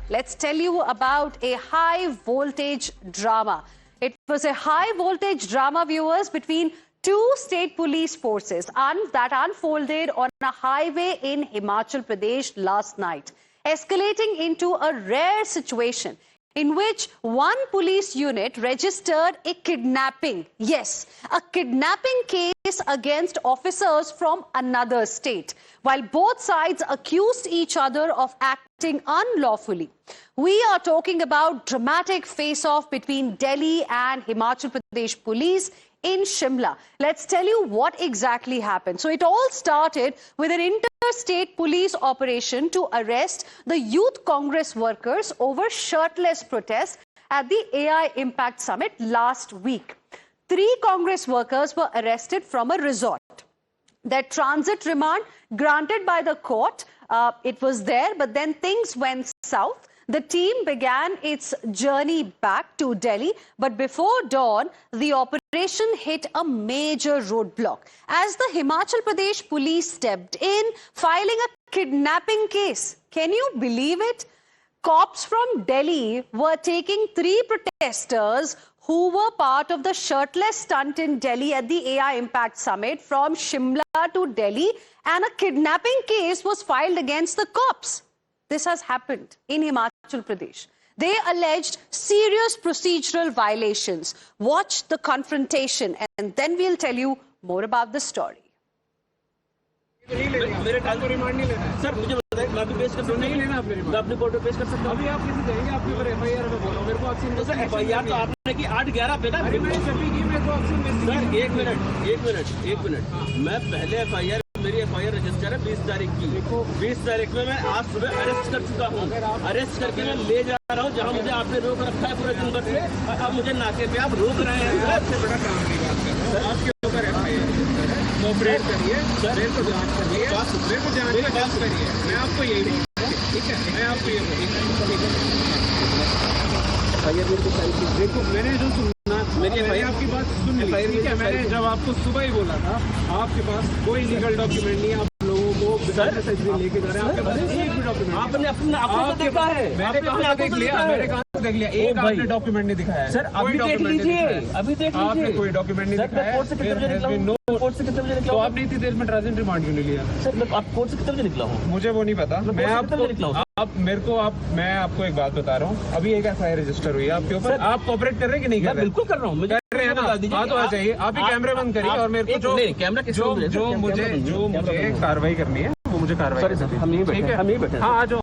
let's tell you about a high voltage drama. It was a high voltage drama, viewers, between two state police forces that unfolded on a highway in Himachal Pradesh last night, escalating into a rare situation in which one police unit registered a kidnapping. Yes, a kidnapping case against officers from another state, while both sides accused each other of acting unlawfully. We are talking about dramatic face-off between Delhi and Himachal Pradesh police in Shimla. Let's tell you what exactly happened. So it all started with an interstate police operation to arrest the Youth Congress workers over shirtless protests at the AI Impact Summit last week. 3 Congress workers were arrested from a resort. Their transit remand granted by the court, it was there, but then things went south. The team began its journey back to Delhi, but before dawn, the operation hit a major roadblock as the Himachal Pradesh police stepped in, filing a kidnapping case. Can you believe it? Cops from Delhi were taking 3 protesters who were part of the shirtless stunt in Delhi at the AI Impact Summit from Shimla to Delhi, and a kidnapping case was filed against the cops. This has happened in Himachal Pradesh. They alleged serious procedural violations. Watch the confrontation and then we'll tell you more about the story. मेरे time को remand नहीं लेना है sir, मुझे बताइए, मैं भी पेश कर सकता हूं? नहीं लेना आप रिमांड, मैं अपनी कोर्ट में पेश कर सकता हूं। अभी आप किसी जाएंगे, आपके ऊपर एफआईआर में बोलो, मेरे को ऑक्सीजन सर एफआईआर तो आपने की 8-11 पे ना, रिमांड सभी की, मेरे को ऑक्सीजन सर 1 मिनट मैं पहले एफआईआर, मेरी एफआईआर रजिस्टर है 20 तारीख की। 20 तारीख में मैं आज सुबह अरेस्ट कर चुका हूँ। अरेस्ट करके मैं ले जा रहा हूँ जहाँ मुझे आपने रोक रखा है पूरे दिन भर से। अब मुझे नाके पे आप रोक रहे हैं। आपसे बड़ा काम की बात कर रहे हैं, आपके ऊपर एफआईआर कोऑपरेट करिए, मेरे को जांच करिए, मेरे को जांच करिए। मैं आपको यही बोलूँगा, ठीक है? मैं आपको ये देखो, मैंने जो सुनना, मैंने आपकी बात सुन ली, ठीक है? मैंने जब आपको सुबह ही बोला था, आपके पास कोई लीगल डॉक्यूमेंट नहीं है, आप लोगों को लेके जा रहे हैं, आपके पास एक भी डॉक्यूमेंट आपने अपना देखा है, मैंने कहा देख लिया, मैंने कहा देख लिया, एक आपने डॉक्यूमेंट नहीं दिखाया सर। अभी देख लीजिए, अभी देख लीजिए, आपने कोई डॉक्यूमेंट नहीं दिखाया। कोर्ट से कितने बजे निकला हूं? कोर्ट से कितने बजे निकला? तो आपने इतनी देर में ट्रांजिट रिमांड क्यों नहीं लिया सर? मैं आप कोर्ट से कितने बजे निकला हूं? मुझे वो नहीं पता, मैं आपको मैं आपको एक बात बता रहा हूँ। अभी एक एफआईआर रजिस्टर हुई है आपके ऊपर, आप कोऑपरेट कर रहे हैं कि नहीं कर रहे? बिल्कुल कर रहा हूँ, मुझे कर रहे हैं ना। हाँ, तो आ जाइए, आप ही कैमरे बंद करिए और मेरे को जो मुझे कार्रवाई करनी है वो मुझे कार्रवाई। हम यहीं बैठे। हाँ, आ जाओ।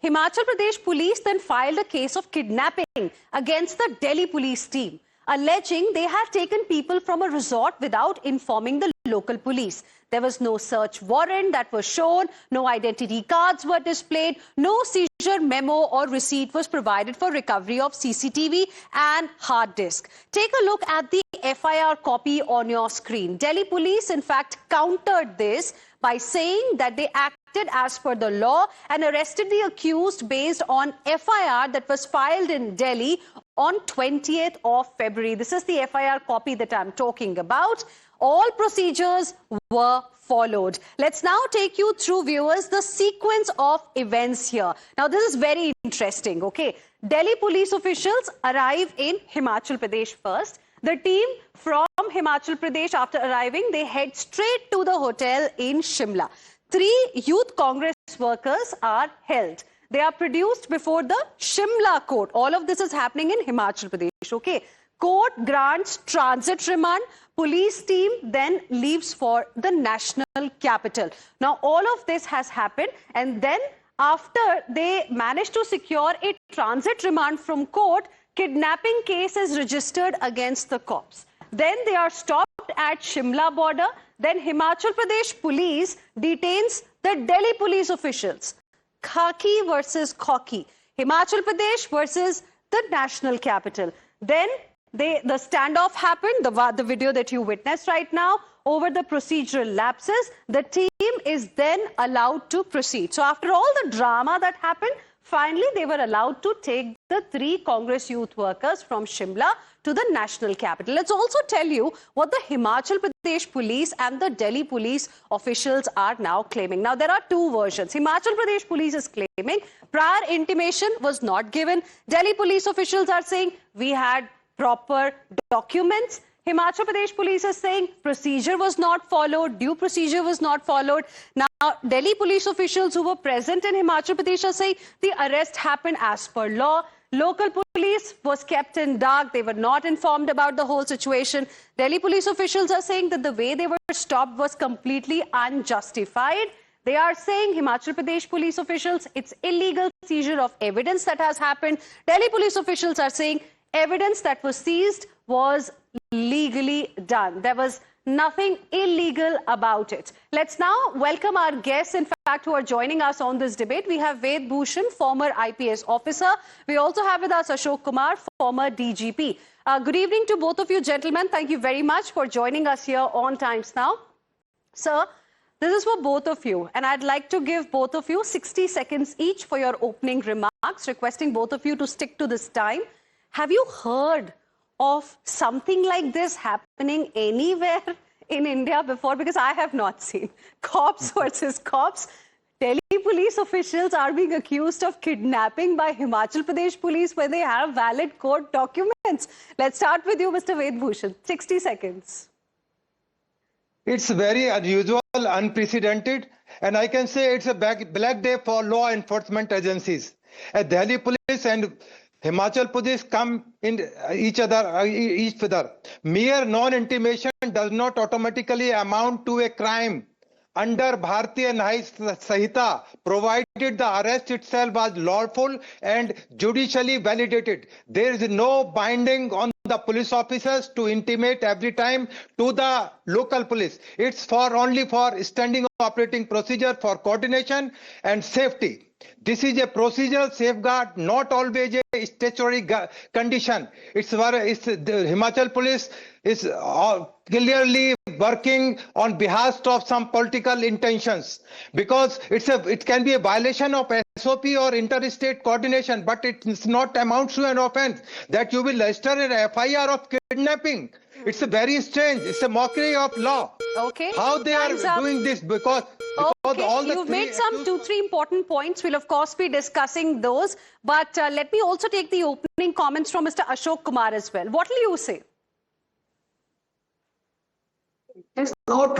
Himachal Pradesh police then filed a case of kidnapping against the Delhi police team, alleging they had taken people from a resort without informing the local police. There was no search warrant that was shown, no identity cards were displayed, no seizure memo or receipt was provided for recovery of CCTV and hard disk. Take a look at the FIR copy on your screen. Delhi police, in fact, countered this by saying that they acted as per the law and arrested the accused based on FIR that was filed in Delhi on 20th of February. This is the FIR copy that I'm talking about. All procedures were followed. Let's now take you through, viewers, the sequence of events here. Now, this is very interesting, okay? Delhi police officials arrive in Himachal Pradesh first. The team from Himachal Pradesh, after arriving, they head straight to the hotel in Shimla. 3 Youth Congress workers are held. They are produced before the Shimla court. All of this is happening in Himachal Pradesh, okay? Court grants transit remand. Police team then leaves for the national capital. Now, all of this has happened, and then after they managed to secure a transit remand from court, kidnapping case is registered against the cops. Then they are stopped at Shimla border. Then Himachal Pradesh police detains the Delhi police officials. Khaki versus Khaki. Himachal Pradesh versus the national capital. Then the standoff happened, the video that you witnessed right now. Over the procedural lapses, the team is then allowed to proceed. So after all the drama that happened, Finally, they were allowed to take the 3 Congress youth workers from Shimla to the national capital. Let's also tell you what the Himachal Pradesh police and the Delhi police officials are now claiming. Now, there are 2 versions. Himachal Pradesh police is claiming prior intimation was not given. Delhi police officials are saying we had proper documents. Himachal Pradesh police is saying procedure was not followed, due procedure was not followed. Now, Delhi police officials who were present in Himachal Pradesh are saying the arrest happened as per law. Local police was kept in dark. They were not informed about the whole situation. Delhi police officials are saying that the way they were stopped was completely unjustified. They are saying, Himachal Pradesh police officials, it's illegal seizure of evidence that has happened. Delhi police officials are saying evidence that was seized was legally done. There was nothing illegal about it. Let's now welcome our guests, in fact, who are joining us on this debate. We have Ved Bhushan, former IPS officer. We also have with us Ashok Kumar, former DGP. Good evening to both of you, gentlemen. Thank you very much for joining us here on Times Now. Sir, this is for both of you, and I'd like to give both of you 60 seconds each for your opening remarks, requesting both of you to stick to this time. Have you heard of something like this happening anywhere in India before? Because I have not seen. Cops versus cops. Delhi police officials are being accused of kidnapping by Himachal Pradesh police when they have valid court documents. Let's start with you, Mr. Ved Bhushan. 60 seconds. It's very unusual, unprecedented, and I can say it's a black day for law enforcement agencies. Delhi police and Himachal Pradesh come in each other. Mere non-intimation does not automatically amount to a crime. Under Bharatiya Nyaya Sanhita, provided the arrest itself was lawful and judicially validated. There is no binding on the police officers to intimate every time to the local police. It's only for standing operating procedure for coordination and safety. This is a procedural safeguard, not always a statutory condition. The Himachal police is clearly working on behalf of some political intentions, because it can be a violation of SOP or interstate coordination, but it's not amounts to an offense that you will register an FIR of kidnapping. It's a very strange. It's a mockery of law. Okay. How they are doing this because okay. all the You've made some 2-3 important points. We'll of course be discussing those. But let me also take the opening comments from Mr. Ashok Kumar as well. What will you say? It's not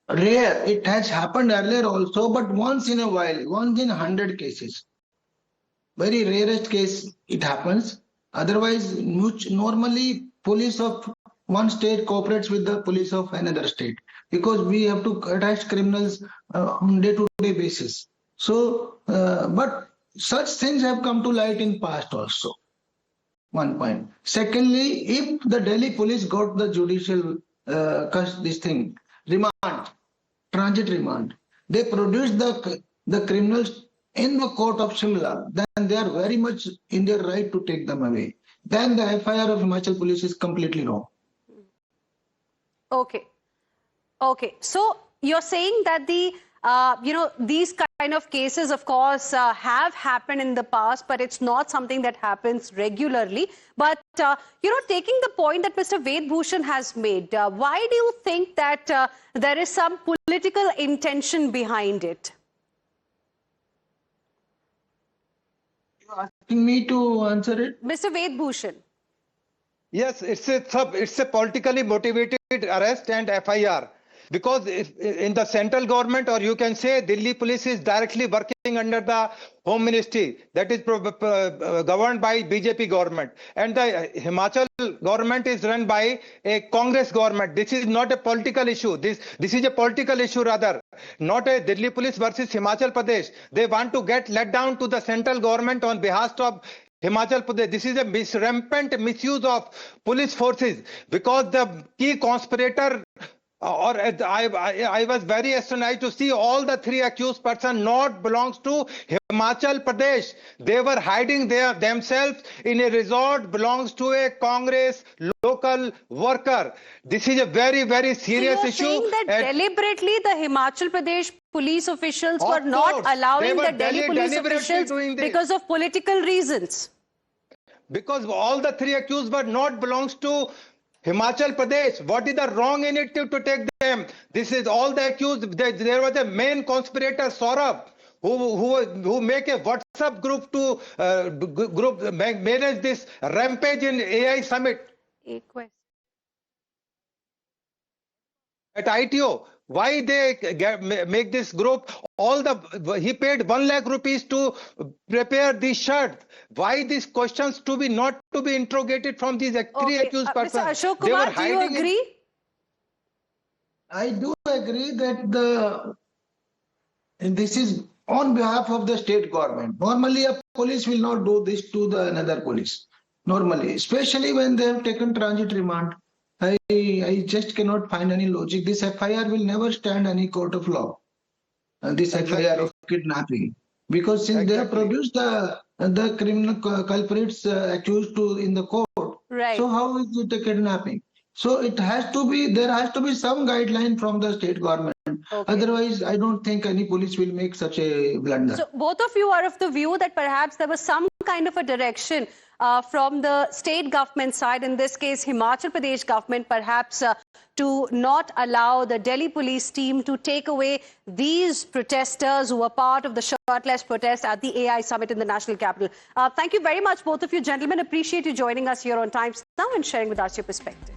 rare. It has happened earlier also, but once in a while, once in 100 cases. Very rarest case it happens. Otherwise, normally police of one state cooperates with the police of another state, because we have to arrest criminals on day-to-day basis. So, but such things have come to light in past also. One point. Secondly, if the Delhi police got the judicial remand, transit remand, they produced the criminals in the court of Shimla, then they are very much in their right to take them away. Then the FIR of Himachal police is completely wrong. Okay. Okay. So you're saying that these kind of cases, of course, have happened in the past, but it's not something that happens regularly. But, taking the point that Mr. Ved Bhushan has made, why do you think that there is some political intention behind it? You're asking me to answer it? Mr. Ved Bhushan. Yes, it's a politically motivated arrest and FIR, because in the central government, or you can say Delhi police is directly working under the Home Ministry, that is governed by BJP government, and the Himachal government is run by a Congress government. This is not a political issue. This is a political issue rather, not a Delhi police versus Himachal Pradesh. They want to get let down to the central government on behalf of Himachal Pradesh. This is a rampant misuse of police forces, because the key conspirator or I was very astonished to see all the three accused persons not belongs to Himachal Pradesh. They were hiding themselves in a resort belongs to a Congress local worker. This is a very, very serious so issue. Saying that deliberately the Himachal Pradesh police officials Of were not course, allowing they were the Delhi police deliberately officials doing this. because of political reasons. Because all the three accused were not belongs to Himachal Pradesh. What is the wrong in it to take them? This is all the accused. There was a main conspirator, Saurabh, who make a WhatsApp group to manage this rampage in AI summit एक question. at ITO. Why they make this group? He paid 1 lakh rupees to prepare this shirt. Why these questions not to be interrogated from these three accused Mr. persons? Ashok They were Kumar, do you hiding agree? I do agree that this is on behalf of the state government. Normally, a police will not do this to another police. Normally, especially when they have taken transit remand. I just cannot find any logic. This FIR will never stand any court of law. This FIR of kidnapping, because since they have produced the criminal culprits accused in the court, Right. so how is it a kidnapping? So it has to be, there has to be some guideline from the state government. Okay. Otherwise, I don't think any police will make such a blunder. So both of you are of the view that perhaps there was some kind of a direction from the state government side, in this case Himachal Pradesh government, perhaps to not allow the Delhi police team to take away these protesters who were part of the shirtless protest at the AI summit in the national capital. Thank you very much, both of you gentlemen. Appreciate you joining us here on Times Now and sharing with us your perspective.